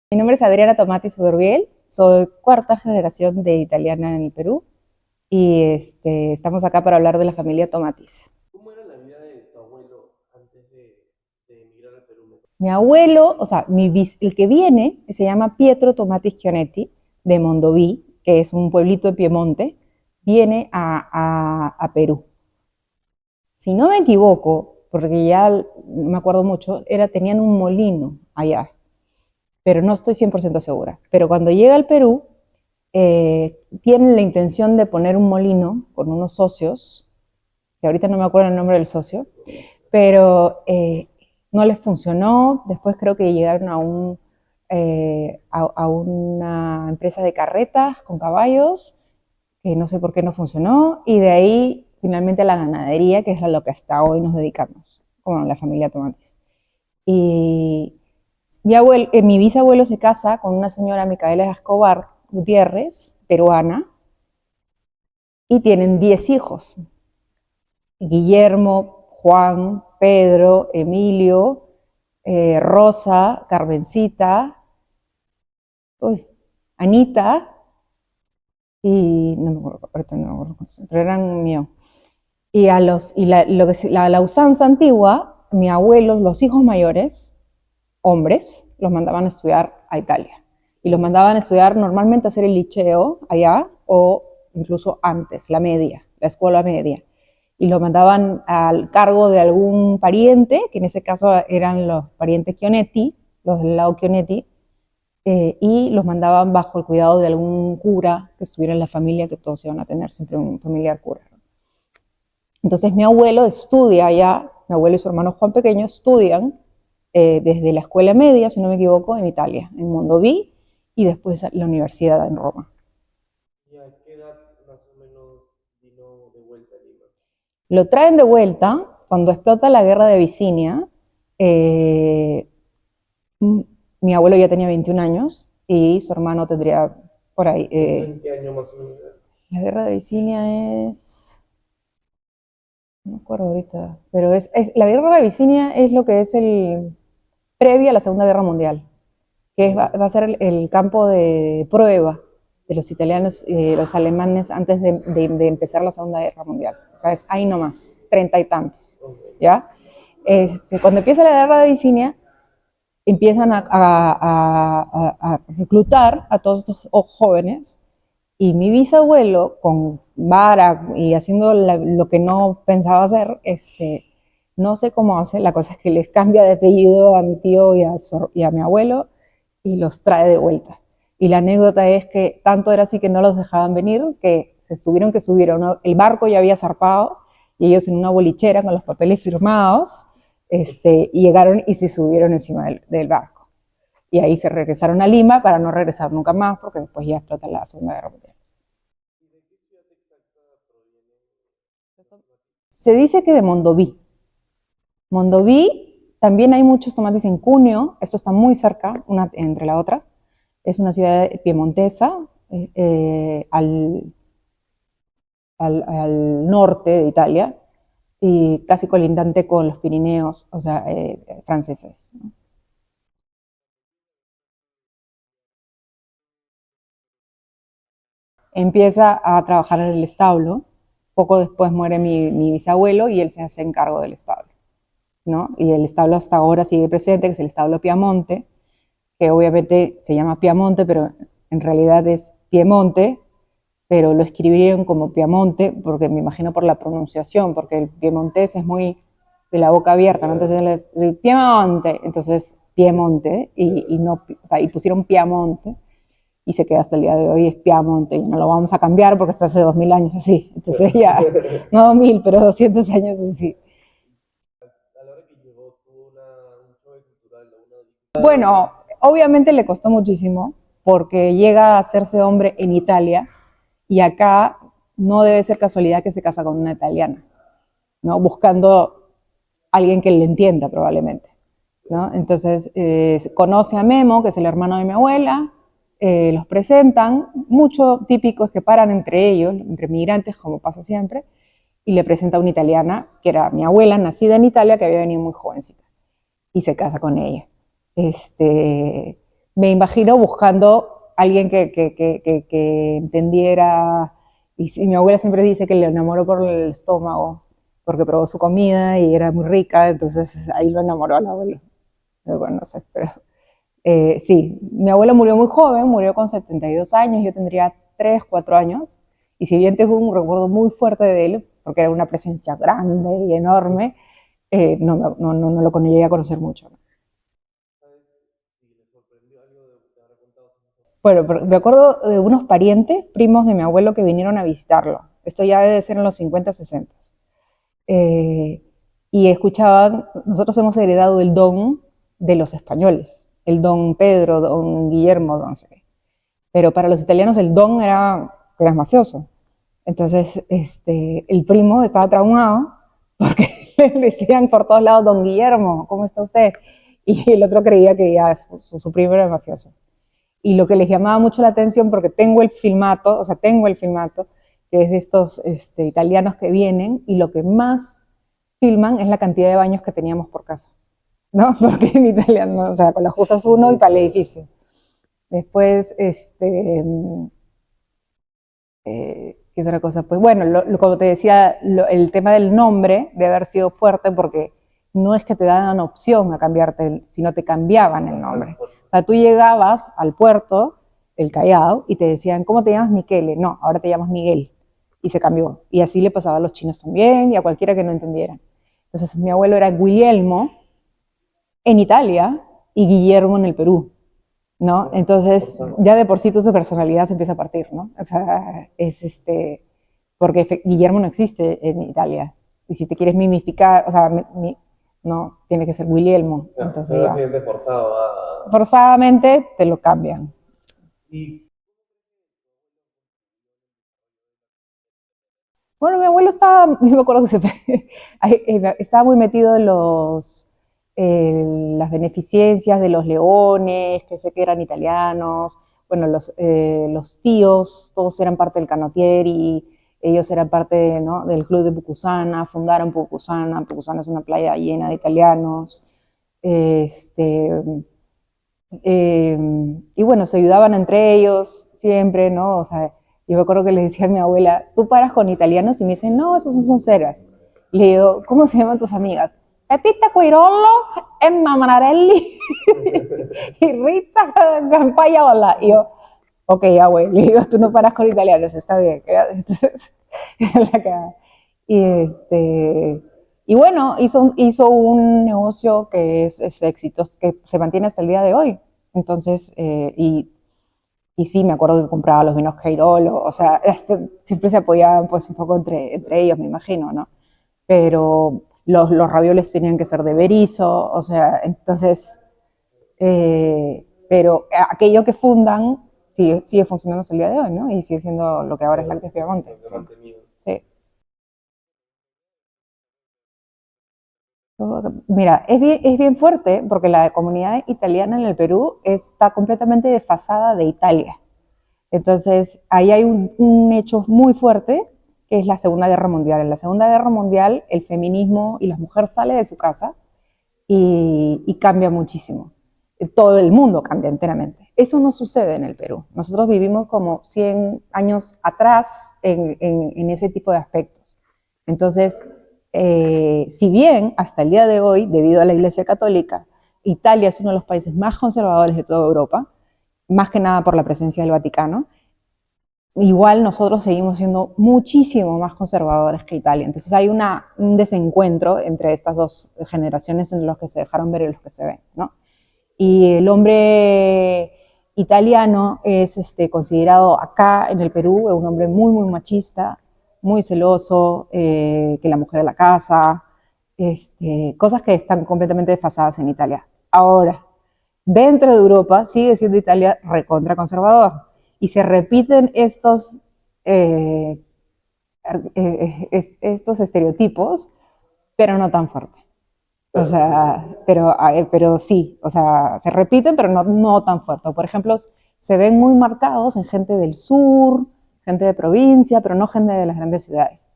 Mi nombre es Adriana Tomatis Urbiel, soy cuarta generación de italiana en el Perú y estamos acá para hablar de la familia Tomatis. ¿Cómo era la vida de tu abuelo antes de emigrar al Perú? Mi abuelo, o sea, el que viene se llama Pietro Tomatis Chionetti de Mondovì, que es un pueblito de Piemonte, viene a Perú. Si no me equivoco, porque ya no me acuerdo mucho, tenían un molino allá, pero no estoy 100% segura. Pero cuando llega al Perú, tienen la intención de poner un molino con unos socios, que ahorita no me acuerdo el nombre del socio, pero no les funcionó. Después creo que llegaron a una empresa de carretas con caballos, que no sé por qué no funcionó, y de ahí finalmente a la ganadería, que es a lo que hasta hoy nos dedicamos, como la familia Tomatis. Y mi bisabuelo se casa con una señora, Micaela Escobar Gutiérrez, peruana, y tienen 10 hijos. Guillermo, Juan, Pedro, Emilio, Rosa, Carmencita, Anita, y no me acuerdo, ahorita no me acuerdo, pero eran míos. La usanza antigua, mi abuelo, los hijos mayores, hombres, los mandaban a estudiar a Italia. Y los mandaban a estudiar normalmente a hacer el liceo allá o incluso antes, la media, la escuela media. Y los mandaban al cargo de algún pariente, que en ese caso eran los parientes Chionetti, los del lado Chionetti, y los mandaban bajo el cuidado de algún cura que estuviera en la familia, que todos iban a tener siempre un familiar cura. Entonces mi abuelo estudia allá, mi abuelo y su hermano Juan pequeño estudian desde la escuela media, si no me equivoco, en Italia, en Mondovì, y después la universidad en Roma. ¿Y a qué edad más o menos vino de vuelta a Lima? Lo traen de vuelta cuando explota la guerra de Abisinia. eh, Mi abuelo ya tenía 21 años y su hermano tendría por ahí. ¿Esto en qué año más o menos era? La guerra de Abisinia es, no me acuerdo ahorita, pero la guerra de Abisinia es lo que es el previa a la Segunda Guerra Mundial, que va a ser el campo de prueba de los italianos y los alemanes antes de empezar la Segunda Guerra Mundial. O sea, es ahí nomás, 30 y tantos, Okay. ¿ya? Cuando empieza la Guerra de Abisinia, empiezan a reclutar a todos estos jóvenes, y mi bisabuelo, con vara y haciendo lo que no pensaba hacer, no sé cómo hace, la cosa es que les cambia de apellido a mi tío y a mi abuelo y los trae de vuelta. Y la anécdota es que tanto era así que no los dejaban venir, que se tuvieron que subir, el barco ya había zarpado, y ellos en una bolichera con los papeles firmados, y llegaron y se subieron encima del barco. Y ahí se regresaron a Lima para no regresar nunca más, porque después ya explota la Segunda Guerra Mundial. ¿Y de qué ciudad exacta provienen los tomates? Se dice que de Mondovì. Mondovì, también hay muchos tomates en Cuneo, esto está muy cerca, una entre la otra. Es una ciudad piemontesa, al norte de Italia, y casi colindante con los Pirineos, o sea, franceses, ¿no? Empieza a trabajar en el establo, poco después muere mi bisabuelo y él se hace encargo del establo, ¿no? Y el establo hasta ahora sigue presente, que es el establo Piamonte, que obviamente se llama Piamonte, pero en realidad es Piemonte, pero lo escribieron como Piamonte, porque me imagino por la pronunciación, porque el piemontés es muy de la boca abierta, ¿no? Entonces es Piemonte, entonces Piemonte, no, o sea, y pusieron Piamonte, y se queda hasta el día de hoy, es Piamonte, y no lo vamos a cambiar porque está hace 2000 años así, entonces ya, no 2000, pero 200 años así. A la hora que llegó, tuvo un choque cultural, una Bueno, obviamente le costó muchísimo, porque llega a hacerse hombre en Italia, y acá no debe ser casualidad que se casa con una italiana, ¿no? Buscando a alguien que le entienda probablemente, ¿no? Entonces conoce a Memo, que es el hermano de mi abuela, los presentan, mucho típico es que paran entre ellos, entre migrantes, como pasa siempre, y le presenta a una italiana, que era mi abuela, nacida en Italia, que había venido muy jovencita, y se casa con ella. Este, me imagino buscando a alguien que entendiera, y mi abuela siempre dice que le enamoró por el estómago, porque probó su comida y era muy rica, entonces ahí lo enamoró al abuelo. Bueno, no sé, pero sí, mi abuelo murió muy joven, murió con 72 años, yo tendría 3, 4 años, y si bien tengo un recuerdo muy fuerte de él, porque era una presencia grande y enorme, no lo llegué a conocer mucho. ¿Sabes si le sorprendió algo de lo que te habrá contado? Bueno, me acuerdo de unos parientes, primos de mi abuelo, que vinieron a visitarlo. Esto ya debe ser en los 50, 60. Eh, y escuchaban, nosotros hemos heredado el don de los españoles, el don Pedro, don Guillermo, don no sé qué. Pero para los italianos el don era mafioso. Entonces, el primo estaba traumado porque le decían por todos lados, don Guillermo, ¿cómo está usted? Y el otro creía que ya su primo era mafioso. Y lo que les llamaba mucho la atención, porque tengo el filmato, que es de estos italianos que vienen, y lo que más filman es la cantidad de baños que teníamos por casa, ¿no? Porque en italiano, o sea, con las usas uno y para el edificio. Después, ¿qué otra cosa? Pues bueno, como te decía, el tema del nombre debe haber sido fuerte porque no es que te daban opción a cambiarte, sino te cambiaban el nombre. O sea, tú llegabas al puerto, el Callao, y te decían, ¿cómo te llamas? Michele. No, ahora te llamas Miguel. Y se cambió. Y así le pasaba a los chinos también y a cualquiera que no entendiera. Entonces, mi abuelo era Guillermo en Italia y Guillermo en el Perú, ¿no? Entonces, ya de por sí tu personalidad se empieza a partir, ¿no? O sea, porque Guillermo no existe en Italia. Y si te quieres mimificar, o sea, no, tiene que ser Guillermo. Ya, Entonces pero ya, básicamente forzado a... forzadamente te lo cambian. Y Bueno, mi abuelo estaba, yo me acuerdo que estaba muy metido en las beneficencias de los leones, que sé que eran italianos. Bueno, los tíos, todos eran parte del canottieri, ellos eran parte, ¿no?, del club de Pucusana, fundaron Pucusana. Pucusana es una playa llena de italianos. Este, eh, y bueno, se ayudaban entre ellos siempre, ¿no? O sea, yo me acuerdo que le decía a mi abuela, tú paras con italianos y me dicen, no, esos son ceras. Le digo, ¿cómo se llaman tus amigas? Pepita Quirolo, Emma Manarelli y Rita Campayola. Y yo, ok, abuelo, le digo, tú no paras con italianos, está bien. Entonces, la cagada. Y, y bueno, hizo un negocio que es éxito, que se mantiene hasta el día de hoy. Entonces, y sí, me acuerdo que compraba los vinos Cairolo, o sea, siempre se apoyaban pues un poco entre ellos, me imagino, ¿no? Pero los ravioles tenían que ser de berizo, o sea, entonces, pero aquello que fundan sigue funcionando hasta el día de hoy, ¿no? Y sigue siendo lo que ahora es Lácteos Piemonte. lo que Sí, mantenido. sí. Mira, es bien fuerte porque la comunidad italiana en el Perú está completamente desfasada de Italia. Entonces, ahí hay un hecho muy fuerte, que es la Segunda Guerra Mundial. En la Segunda Guerra Mundial, el feminismo y la mujer sale de su casa y cambia muchísimo. Todo el mundo cambia enteramente. Eso no sucede en el Perú. Nosotros vivimos como 100 años atrás en ese tipo de aspectos. Entonces, si bien hasta el día de hoy, debido a la Iglesia Católica, Italia es uno de los países más conservadores de toda Europa, más que nada por la presencia del Vaticano, igual nosotros seguimos siendo muchísimo más conservadores que Italia. Entonces hay un desencuentro entre estas dos generaciones, entre los que se dejaron ver y los que se ven, ¿no? Y el hombre italiano es considerado acá en el Perú un hombre muy, muy machista, muy celoso, que la mujer de la casa, cosas que están completamente desfasadas en Italia. Ahora, dentro de Europa sigue siendo Italia recontra conservador y se repiten eh, estos estereotipos, pero no tan fuerte. O Claro, sí, sí. sea, pero sí, o sea, se repiten, pero no tan fuerte. Por ejemplo, se ven muy marcados en gente del sur, gente de provincia, pero no gente de las grandes ciudades.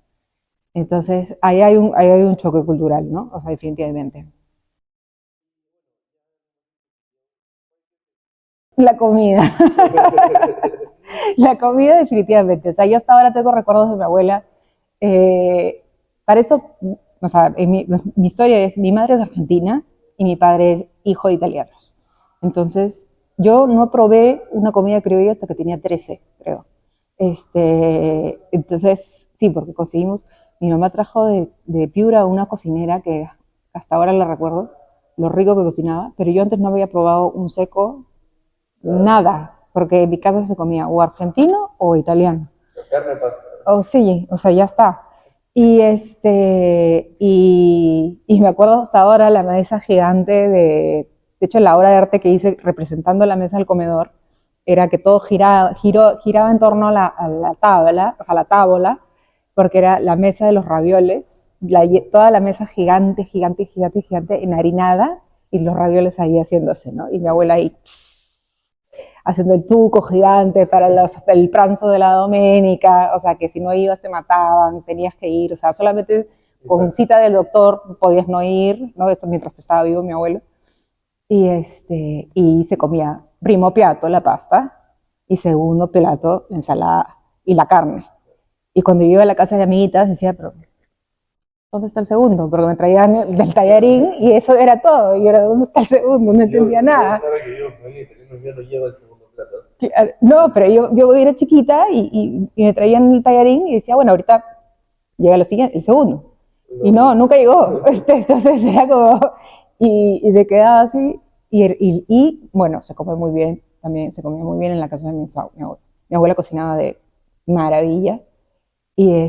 Entonces, ahí hay un choque cultural, ¿no? O sea, definitivamente. La comida. La comida definitivamente. O sea, yo hasta ahora tengo recuerdos de mi abuela. Para eso, o sea, mi historia es, mi madre es argentina y mi padre es hijo de italianos. Entonces, yo no probé una comida criolla hasta que tenía 13, creo. Entonces, sí, porque conseguimos, mi mamá trajo de Piura una cocinera que hasta ahora la recuerdo, lo rico que cocinaba, pero yo antes no había probado un seco, nada, porque en mi casa se comía o argentino o italiano. Carne pasta. Oh, sí, o sea, ya está. Y me acuerdo hasta ahora la mesa gigante de hecho, la obra de arte que hice representando la mesa del comedor era que todo giraba en torno a la tabla, o sea, la tábola, porque era la mesa de los ravioles, toda la mesa gigante, gigante, gigante, gigante, enharinada, y los ravioles ahí haciéndose, ¿no? Y mi abuela ahí haciendo el tuco gigante para el pranzo de la doménica, o sea, que si no ibas te mataban, tenías que ir, o sea, solamente con cita del doctor podías no ir, ¿no? Eso mientras estaba vivo mi abuelo. Y se comía primo piatto la pasta y segundo plato la ensalada y la carne. Y cuando yo iba a la casa de amiguitas decía, pero ¿dónde está el segundo? Porque me traían del tallarín y eso era todo. Y yo era, ¿dónde está el segundo? No entendía nada. Yo no llevo el segundo plato. Claro, no, pero yo era chiquita y me traían el tallarín y decía, bueno, ahorita llega lo siguiente, el segundo. Y no, nunca llegó. Entonces era como, y me quedaba así. Bueno, se come muy bien, también se comía muy bien en la casa de mi abuela. Mi abuela cocinaba de maravilla. Y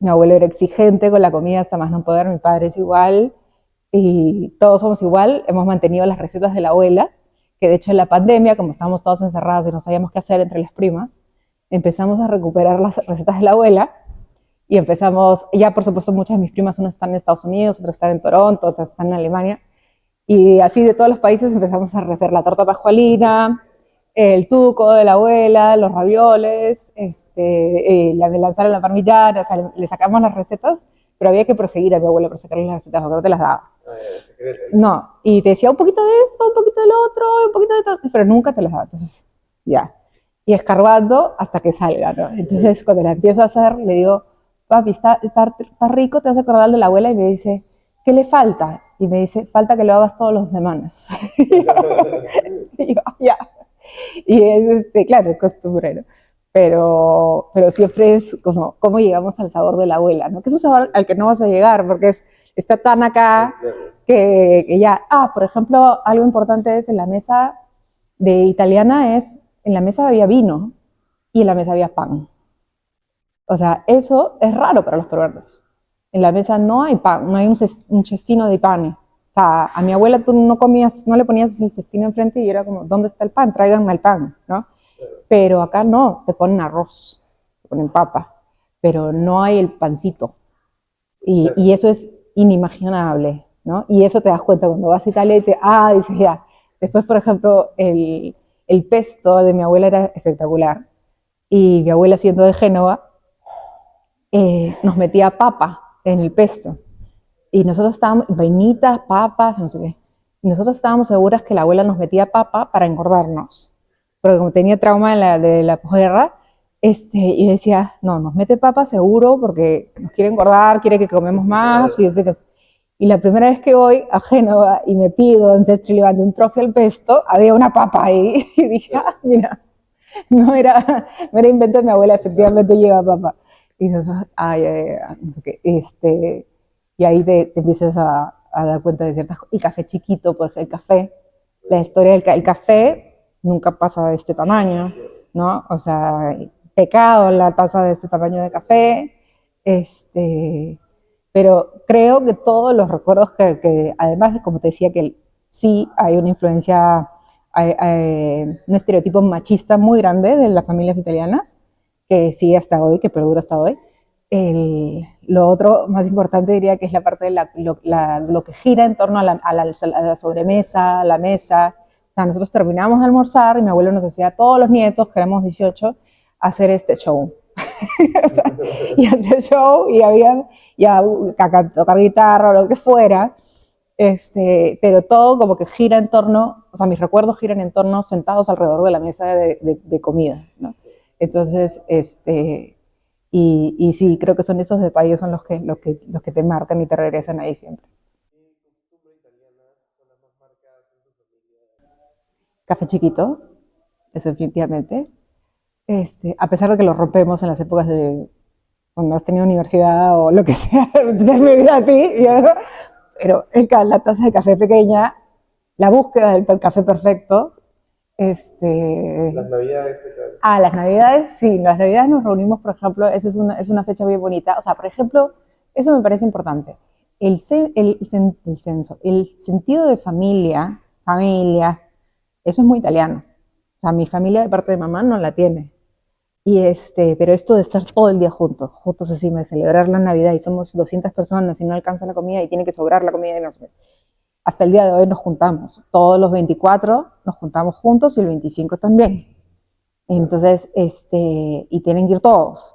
mi abuelo era exigente con la comida hasta más no poder, mi padre es igual, y todos somos igual, hemos mantenido las recetas de la abuela, que de hecho en la pandemia, como estábamos todos encerrados y no sabíamos qué hacer entre las primas, empezamos a recuperar las recetas de la abuela, y empezamos, ya por supuesto muchas de mis primas, unas están en Estados Unidos, otras están en Toronto, otras están en Alemania, y así de todos los países empezamos a hacer la torta pascualina, el tuco de la abuela, los ravioles, la melanzana en la parmigiana, o sea, le sacamos las recetas, pero había que proseguir a mi abuela para sacarle las recetas, porque no te las daba. No, y te decía un poquito de esto, un poquito del otro, un poquito de todo, pero nunca te las daba, entonces, ya. Y escarbando hasta que salga, ¿no? Entonces, cuando la empiezo a hacer, le digo, papi, está rico, te vas a acordar de la abuela, y me dice, ¿qué le falta? Y me dice, falta que lo hagas todas las semanas. Y yo, ya. Y es, claro, costumbrero. Pero siempre es como, ¿cómo llegamos al sabor de la abuela? ¿No? Que es un sabor al que no vas a llegar, porque está tan acá que ya... por ejemplo, algo importante es en la mesa de italiana en la mesa había vino y en la mesa había pan. O sea, eso es raro para los peruanos. En la mesa no hay pan, no hay un cestino de pan. O sea, a mi abuela tú no comías, no le ponías ese cestino enfrente y era como, ¿dónde está el pan? Tráiganme el pan, ¿no? Pero acá no, te ponen arroz, te ponen papa, pero no hay el pancito. Y eso es inimaginable, ¿no? Y eso te das cuenta cuando vas a Italia y dices ya. Después, por ejemplo, el pesto de mi abuela era espectacular. Y mi abuela, siendo de Génova, nos metía papa en el pesto. Y nosotros estábamos, vainitas, papas, no sé qué. Y nosotros estábamos seguras que la abuela nos metía papa para engordarnos. Pero como tenía trauma de la posguerra, y decía, no, nos mete papa seguro porque nos quiere engordar, quiere que comemos más. Y la primera vez que voy a Génova y me pido en Sestri Levante un trofeo al pesto, había una papa ahí. Y dije, mira, no era invento de mi abuela, efectivamente lleva papa. Y nosotros, no sé qué, y ahí te empiezas a dar cuenta de ciertas cosas. El café chiquito, por ejemplo, el café, la historia del café nunca pasa de este tamaño, ¿no? O sea, pecado la taza de este tamaño de café, pero creo que todos los recuerdos que además de, como te decía, que sí hay una influencia, hay un estereotipo machista muy grande de las familias italianas, que sigue hasta hoy, que perdura hasta hoy. Lo otro más importante diría que es la parte de lo que gira en torno a la sobremesa, a la mesa. O sea, nosotros terminábamos de almorzar y mi abuelo nos hacía a todos los nietos, que éramos 18, hacer este show. O sea, y hacer show y había tocar guitarra o lo que fuera. Pero todo como que gira en torno, o sea, mis recuerdos giran en torno sentados alrededor de la mesa de comida, ¿no? Entonces, y sí, creo que son esos detalles son los que te marcan y te regresan ahí siempre. ¿Qué costumbres italianas son las más marcadas en tu familia? Café chiquito, eso definitivamente. A pesar de que lo rompemos en las épocas de cuando has tenido universidad o lo que sea, de mi vida así, pero la taza de café pequeña, la búsqueda del café perfecto, Las navidades, ¿qué tal? las navidades, sí, las navidades nos reunimos, por ejemplo, esa es una fecha bien bonita, o sea, por ejemplo, eso me parece importante, el sentido de familia, eso es muy italiano, o sea, mi familia de parte de mamá no la tiene, pero esto de estar todo el día juntos así, de celebrar la Navidad y somos 200 personas y no alcanza la comida y tiene que sobrar la comida y no sé qué. Hasta el día de hoy nos juntamos, todos los 24 nos juntamos juntos y el 25 también. Entonces, y tienen que ir todos.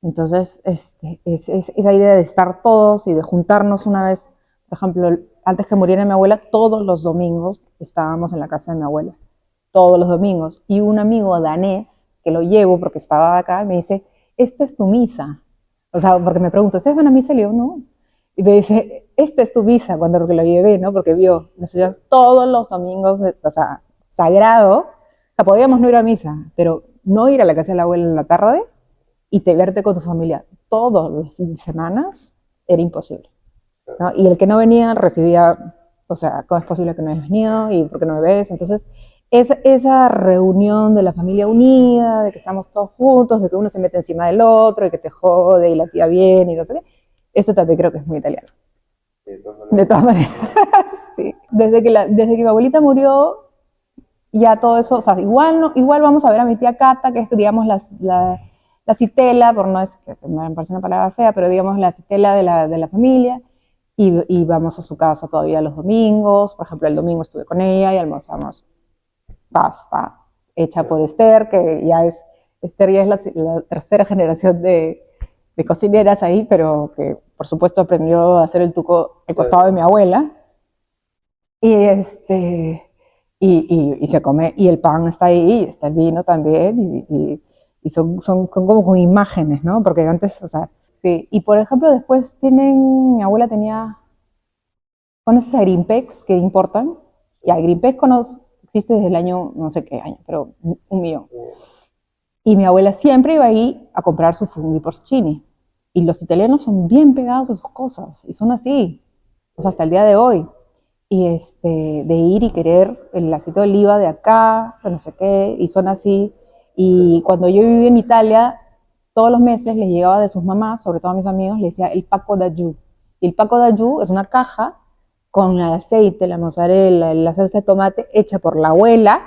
Entonces, esa idea de estar todos y de juntarnos una vez, por ejemplo, antes que muriera mi abuela, todos los domingos estábamos en la casa de mi abuela, todos los domingos. Y un amigo danés, que lo llevo porque estaba acá, me dice, esta es tu misa. O sea, porque me pregunto, ¿ustedes van a misa? Y le digo, no. Y me dice, esta es tu misa, cuando lo llevé, ¿no? Porque vio, nosotros todos los domingos, o sea, sagrado, o sea, podíamos no ir a misa, pero no ir a la casa de la abuela en la tarde y te verte con tu familia todos los fines de semana era imposible, ¿no? Y el que no venía recibía, o sea, ¿cómo es posible que no hayas venido? ¿Y por qué no me ves? Entonces, esa reunión de la familia unida, de que estamos todos juntos, de que uno se mete encima del otro, y que te jode, y la tía viene, y no sé qué, eso también creo que es muy italiano. Sí, de todas De maneras. todas maneras, sí. Desde que mi abuelita murió, ya todo eso, o sea, igual, no, igual vamos a ver a mi tía Cata, que es, digamos, la citela, por no es que me parece una palabra fea, pero digamos la citela de la familia, y vamos a su casa todavía los domingos, por ejemplo, el domingo estuve con ella y almorzamos pasta hecha por Esther, que Esther ya es la tercera generación de cocineras ahí, pero que por supuesto aprendió a hacer el tuco al costado de mi abuela, y y se come, y el pan está ahí, y está el vino también, y son como con imágenes, ¿no? Porque antes, o sea, sí. Y por ejemplo, después mi abuela tenía, ¿conoces a Grimpex que importan? Ya, Grimpex existe desde el año, no sé qué año, pero 1 millón. Y mi abuela siempre iba ahí a comprar su funghi porcini. Y los italianos son bien pegados a sus cosas, y son así, o sea, hasta el día de hoy. Y de ir y querer el aceite de oliva de acá, no sé qué, y son así. Y cuando yo viví en Italia, todos los meses les llegaba de sus mamás, sobre todo a mis amigos, les decía el Paco d'Aglù. Y el Paco d'Aglù es una caja con el aceite, la mozzarella, la salsa de tomate hecha por la abuela,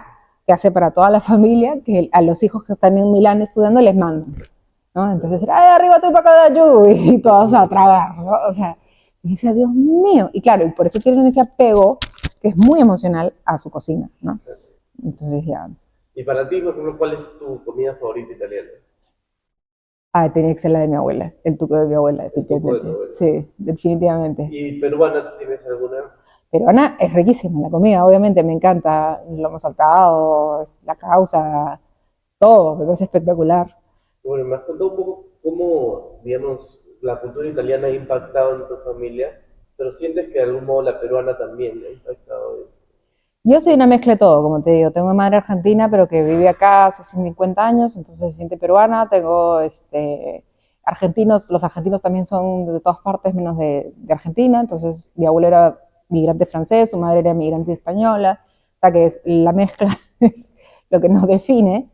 que hace para toda la familia, que a los hijos que están en Milán estudiando les mandan, ¿no? Entonces era, ¡ay, arriba tu Paco d'Aglù! Y todos a tragar, ¿no? O sea, y decía, Dios mío. Y claro, y por eso tienen ese apego que es muy emocional a su cocina, ¿no? Entonces ya, Y para ti, por ejemplo, ¿cuál es tu comida favorita italiana? tenía que ser la de mi abuela, el tuco de mi abuela, El tuco de tu definitivamente. abuela. Sí, definitivamente. ¿Y peruana tienes alguna? Peruana es riquísima la comida, obviamente me encanta el lomo saltado, la causa, todo, me parece espectacular. Bueno, me has contado un poco cómo, digamos, la cultura italiana ha impactado en tu familia, pero sientes que de algún modo la peruana también ha impactado en... Yo soy una mezcla de todo, como te digo. Tengo una madre argentina, pero que vive acá hace 50 años, entonces se siente peruana. Tengo argentinos, los argentinos también son de todas partes menos de Argentina, entonces mi abuelo era migrante francés, su madre era migrante española, o sea que la mezcla es lo que nos define,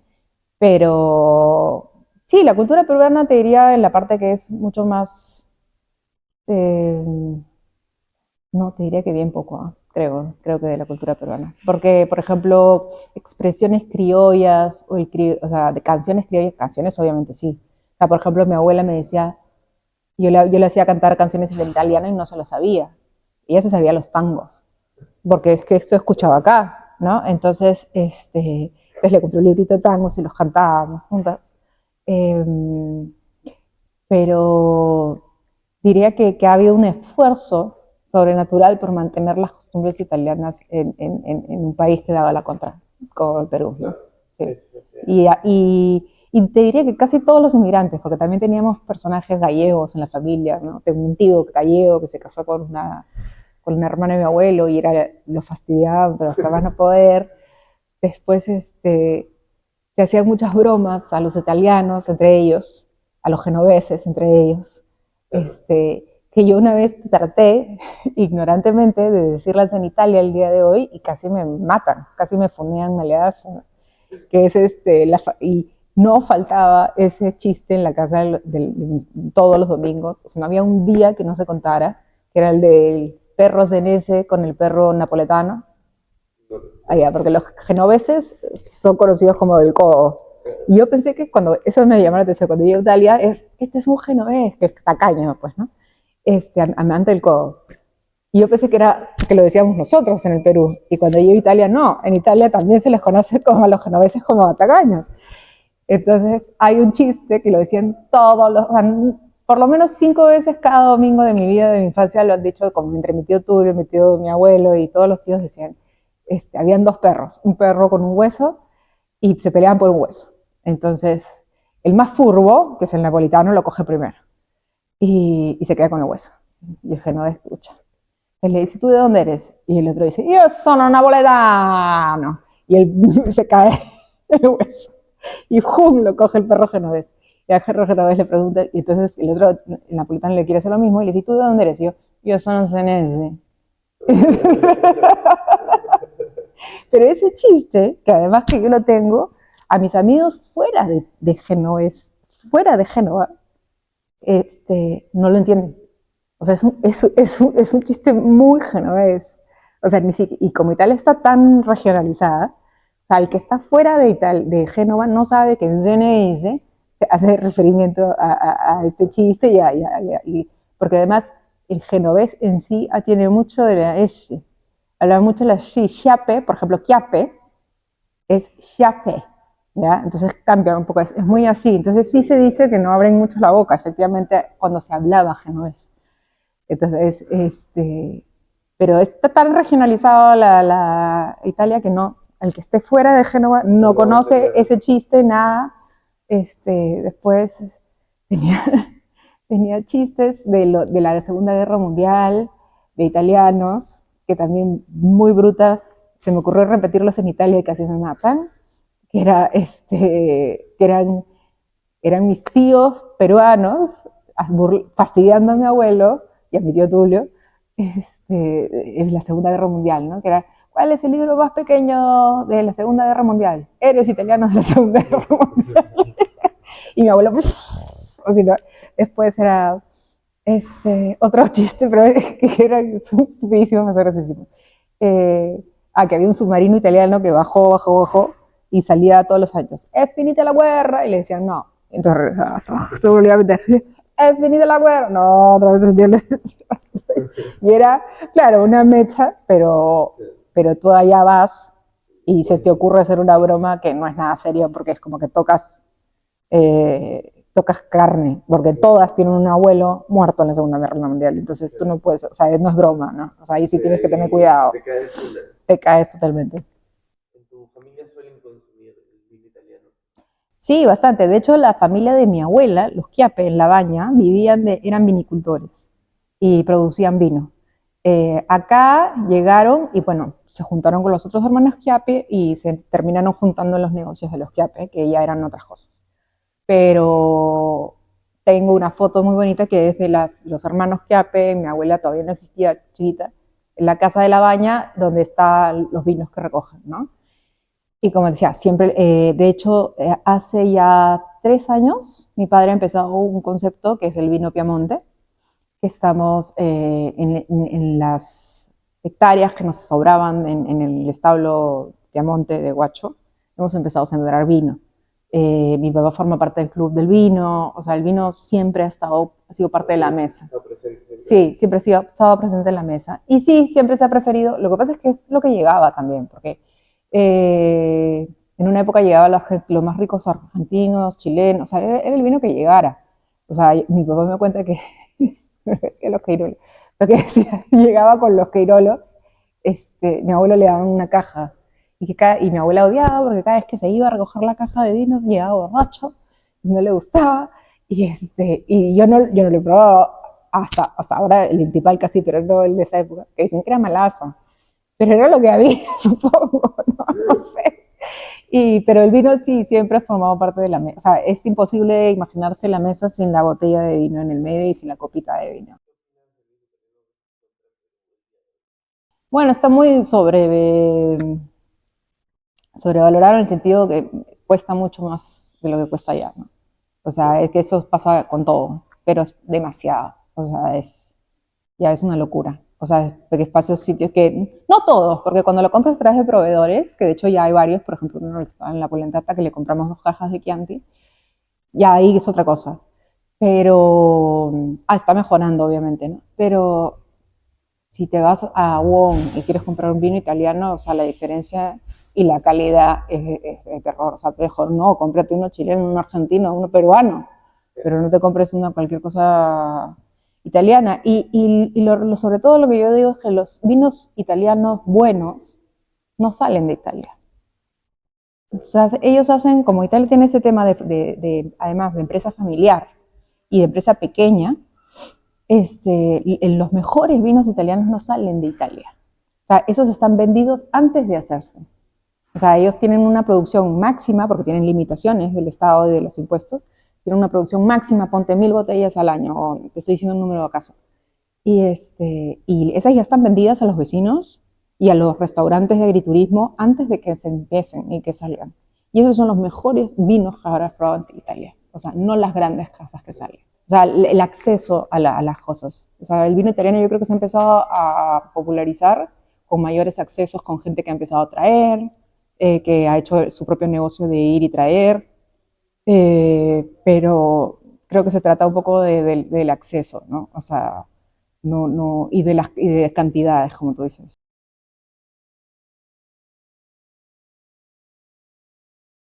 pero sí, la cultura peruana te diría en la parte que es mucho más, eh, no, te diría que bien poco, creo que de la cultura peruana. Porque, por ejemplo, expresiones criollas, o sea, de canciones criollas, canciones obviamente sí. O sea, por ejemplo, mi abuela me decía, yo le hacía cantar canciones en italiano y no se lo sabía. Ella se sabía los tangos, porque es que eso escuchaba acá, ¿no? Entonces, le compré un librito de tangos y los cantábamos juntas. Eh, pero diría que ha habido un esfuerzo sobrenatural por mantener las costumbres italianas en un país que daba la contra, como el Perú, ¿no? Sí. Y te diría que casi todos los inmigrantes, porque también teníamos personajes gallegos en la familia, ¿no? Tengo un tío gallego que se casó con una hermana de mi abuelo y lo fastidiaban, pero hasta más no poder. Después se hacían muchas bromas a los italianos, entre ellos, a los genoveses, entre ellos, que yo una vez traté ignorantemente de decirlas en Italia el día de hoy y casi me matan, casi me funean, me le das, que es y no faltaba ese chiste en la casa todos los domingos, o sea, no había un día que no se contara, que era el del perro senese con el perro napoletano, allá, porque los genoveses son conocidos como del codo. Y yo pensé que cuando, eso me llamó la atención, cuando llegué a Italia, este es un genovés, que es tacaño, pues, ¿no? Amante del codo. Y yo pensé que lo decíamos nosotros en el Perú. Y cuando llegué a Italia, no. En Italia también se les conoce como a los genoveses como tacaños. Entonces, hay un chiste que lo decían por lo menos 5 veces cada domingo de mi vida, de mi infancia, lo han dicho como entre mi tío Tulio, mi abuelo y todos los tíos decían, habían 2 perros, un perro con un hueso y se peleaban por un hueso. Entonces, el más furbo, que es el napolitano, lo coge primero y se queda con el hueso. Y el genovés escucha. Él le dice, ¿tú de dónde eres? Y el otro dice, yo soy napoletano. Y él se cae el hueso. Y ¡jum! Lo coge el perro genovés. Y al perro genovés le pregunta, y entonces el otro, el napolitano, le quiere hacer lo mismo y le dice, ¿tú de dónde eres? Y yo soy senese. Pero ese chiste, que además que yo lo tengo, a mis amigos fuera de Genovés, fuera de Génova, no lo entienden. O sea, es un chiste muy genovés. O sea, y como Italia está tan regionalizada, o sea, el que está fuera de Génova no sabe que en Genese se hace referimiento a este chiste, porque además el genovés en sí tiene mucho de la S. Habla mucho de la S. Chiappe, por ejemplo, chiappe es chiappe, ¿ya? Entonces cambia un poco, es muy así. Entonces sí se dice que no abren mucho la boca, efectivamente, cuando se hablaba genovés. Entonces, pero está tan regionalizado la Italia que no, el que esté fuera de Génova no conoce ese chiste, nada. Después tenía chistes de la Segunda Guerra Mundial, de italianos, que también muy bruta. Se me ocurrió repetirlos en Italia y casi me matan, que eran mis tíos peruanos fastidiando a mi abuelo y a mi tío Tulio en la Segunda Guerra Mundial, ¿no? Que era, ¿cuál es el libro más pequeño de la Segunda Guerra Mundial? Héroes italianos de la Segunda Guerra Mundial. Y mi abuelo, o si no, después era otro chiste, pero que era estupidísimo, más graciosísimo. Que había un submarino italiano que bajó y salía todos los años. Es finita la guerra. Y le decían, no. Entonces se volvía a meter. Es finita la guerra. No, otra vez. Y era, claro, una mecha, pero tú allá vas y se te ocurre hacer una broma que no es nada serio porque es como que tocas carne, porque todas tienen un abuelo muerto en la Segunda Guerra Mundial, entonces tú no puedes, o sea, no es broma, ¿no? O sea, ahí sí tienes que tener cuidado. Te caes totalmente. ¿En tu familia suelen consumir el vino italiano? Sí, bastante. De hecho, la familia de mi abuela, los Chiappe en La Baña, eran vinicultores y producían vino. Acá llegaron y bueno, se juntaron con los otros hermanos Chiappe y se terminaron juntando en los negocios de los Chiappe, que ya eran otras cosas. Pero tengo una foto muy bonita que es de los hermanos Chiappe, mi abuela todavía no existía, chiquita, en la casa de La Baña, donde están los vinos que recogen, ¿no? Y como decía, siempre, de hecho, hace ya 3 años, mi padre ha empezado un concepto que es el vino Piamonte, que estamos en las hectáreas que nos sobraban en el establo Piamonte de Huacho, hemos empezado a sembrar vino. Mi papá forma parte del club del vino, o sea, el vino siempre ha sido parte de la mesa. Sí, siempre ha estado presente en la mesa. Y sí, siempre se ha preferido, lo que pasa es que es lo que llegaba también, porque en una época llegaban los más ricos argentinos, chilenos, o sea, era el vino que llegara. O sea, mi papá me cuenta que me decía los Lo que decía, llegaba con los queirolos, mi abuelo le daba una caja y mi abuela odiaba porque cada vez que se iba a recoger la caja de vino llegaba borracho y no le gustaba y yo no lo probaba hasta ahora el intipal casi, pero no el de esa época, que dicen que era malazo, pero era lo que había, supongo, no sé. Pero el vino sí siempre ha formado parte de la mesa. O sea, es imposible imaginarse la mesa sin la botella de vino en el medio y sin la copita de vino. Bueno, está muy sobrevalorado en el sentido que cuesta mucho más de lo que cuesta allá, ¿no? O sea, es que eso pasa con todo, pero es demasiado. O sea, ya es una locura. O sea, porque espacios, sitios que, no todos, porque cuando lo compras a través de proveedores, que de hecho ya hay varios, por ejemplo, uno que está en la Polentata, que le compramos 2 cajas de Chianti, ya ahí es otra cosa. Pero, está mejorando, obviamente, ¿no? Pero si te vas a Wong y quieres comprar un vino italiano, o sea, la diferencia y la calidad es de terror. O sea, mejor no, cómprate uno chileno, uno argentino, uno peruano, pero no te compres una cualquier cosa italiana. Sobre todo lo que yo digo es que los vinos italianos buenos no salen de Italia. O sea, ellos hacen, como Italia tiene ese tema además de empresa familiar y de empresa pequeña, los mejores vinos italianos no salen de Italia. O sea, esos están vendidos antes de hacerse. O sea, ellos tienen una producción máxima, porque tienen limitaciones del Estado y de los impuestos, tienen una producción máxima, ponte 1000 botellas al año, o te estoy diciendo un número acaso. Y esas ya están vendidas a los vecinos y a los restaurantes de agriturismo antes de que se empiecen y que salgan. Y esos son los mejores vinos que habrás probado en Italia. O sea, no las grandes casas que salen. O sea, el acceso a las cosas. O sea, el vino italiano yo creo que se ha empezado a popularizar con mayores accesos, con gente que ha empezado a traer, que ha hecho su propio negocio de ir y traer. Pero creo que se trata un poco del acceso, ¿no? O sea, no, y de las cantidades, como tú dices.